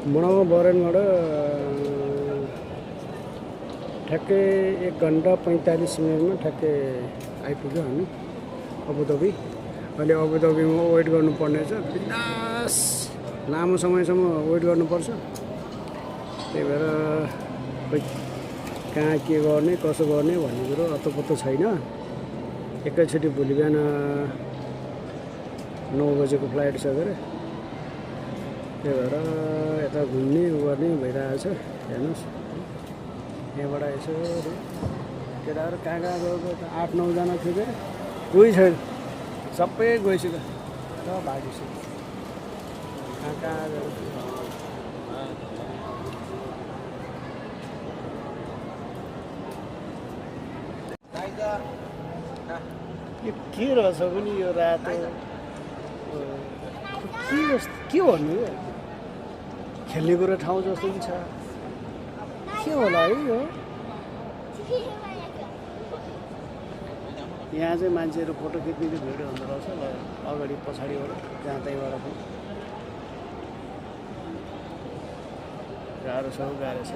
मुणामा बरेनबाट ठ्याक्कै 1 घण्टा 45 मिनटमा ठ्याक्कै आइपुग्यो हामी अबुधाबी। अहिले अबुधाबीमा वेट गर्नुपर्ने छ, बिन्दास लामो समयसम्म वेट गर्नुपर्छ। त्यही भएर खोइ कहाँ के गर्ने कसो गर्ने भन्ने कुरो अत्तो छैन। एकैचोटि भोलि बिहान 9 बजेको फ्लाइट छ अरे, त्यही भएर यता घुम्ने गर्ने भइरहेको छ। हेर्नुहोस् यहाँबाट यसो केटाहरू कहाँ गएको 8-9 जना थियो अरे, कोही छैन, सबै गइसक्यो र भागिसक्यो। कहाँ गएको यो के रहेछ पनि यो रातो के भन्नु खेल्ने कुरो ठाउँ जस्तो पनि छ, के होला है यो। यहाँ चाहिँ मान्छेहरू फोटो खिच्ने भिडियो हुँदो रहेछ अगाडि पछाडिबाट जहाँ त्यहीँबाट पनि गाह्रो छ।